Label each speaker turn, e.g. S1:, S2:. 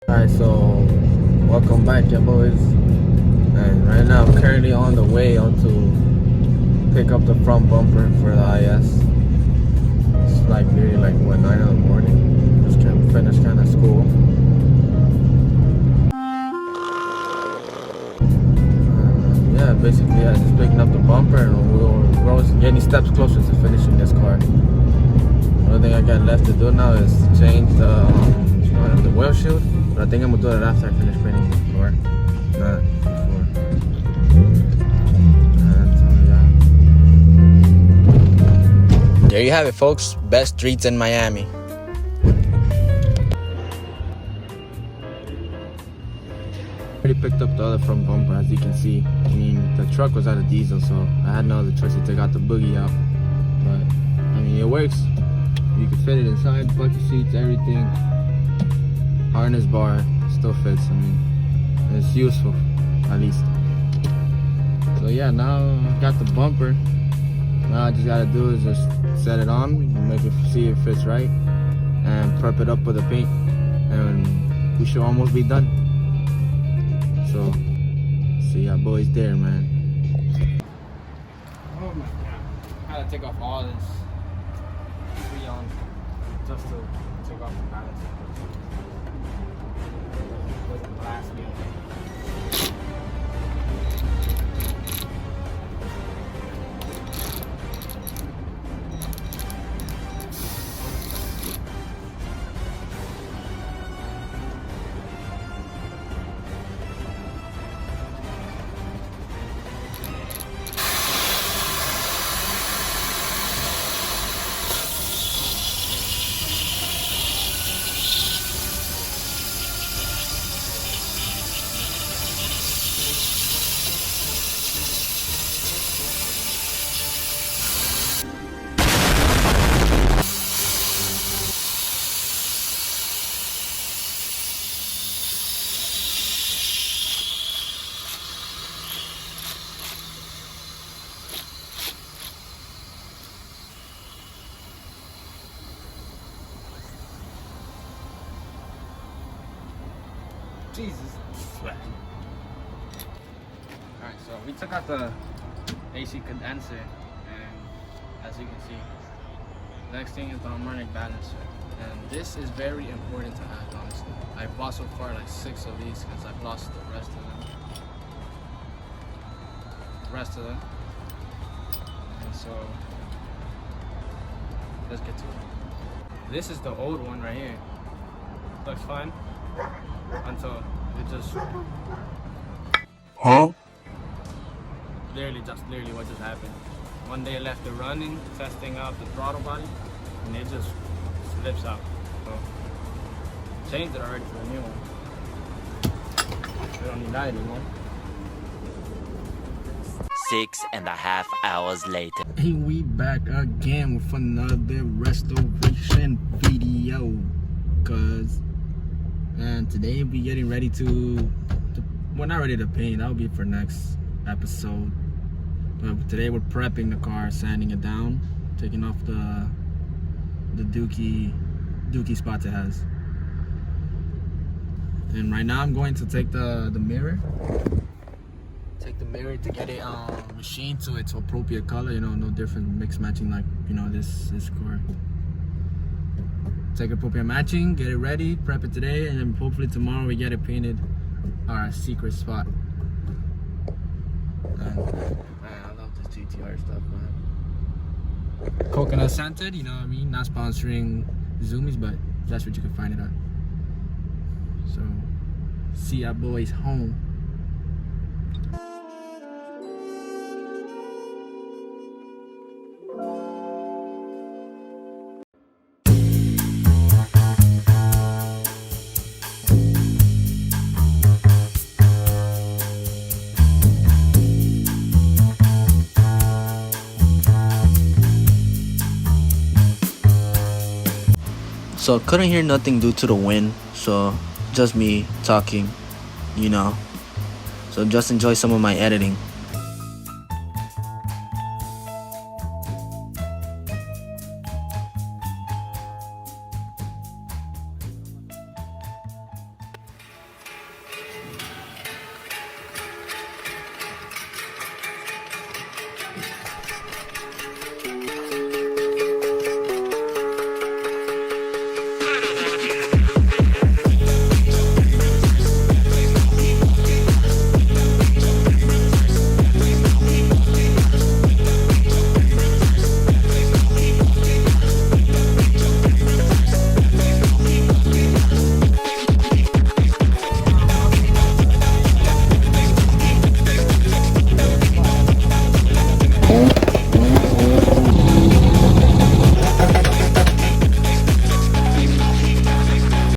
S1: Alright, so welcome back, ya boys. And right now I'm currently on the way to pick up the front bumper for the IS. It's like nearly 9 in the morning. Just finished kind of school. Yeah, basically just picking up the bumper, and we're always getting steps closer to finishing this car. The only thing I got left to do now is change the windshield. But I think I'm gonna do it after I finish painting the car, not before. And so,
S2: There you have it, folks. Best streets in Miami.
S1: already picked up the other front bumper, as you can see. I mean, the truck was out of diesel, so I had no other choice to take out the boogie out. But I mean, it works. You can fit it inside, bucket seats, everything. Harness bar still fits. I mean, it's useful, at least. So yeah, now I got the bumper. Now I just gotta do is just set it on, make it see if it fits right, and prep it up with the paint, and we should almost be done. So, see ya boys there, man. Oh my god, I had to take off all this Freon just to take off the balance. It wasn't blast me. Jesus. Alright, so we took out the AC condenser, and as you can see, next thing is the harmonic balancer. And this is very important to have, honestly. I bought so far like 6 of these because I've lost the rest of them. And so, let's get to it. This is the old one right here. Looks fine. Until it just literally what just happened. One day I left it running, testing out the throttle body, and it just slips out. So changed it already for a new one. We don't need that anymore.
S3: 6.5 hours later.
S1: Hey, we back again with another restoration video, and today we'll be getting ready to we're not ready to paint. That'll be for next episode. But today we're prepping the car, sanding it down, taking off the dookie spots it has. And right now I'm going to take the mirror. Take the mirror to get it machined to its appropriate color. You know, no different mix matching like this car. Take appropriate matching, get it ready, prep it today, and then hopefully tomorrow we get it painted our secret spot. And man, I love this GTR stuff, man. Coconut scented, you know what I mean? Not sponsoring Zoomies, but that's what you can find it at. So, see ya boys home.
S2: So couldn't hear nothing due to the wind, so just me talking, So just enjoy some of my editing.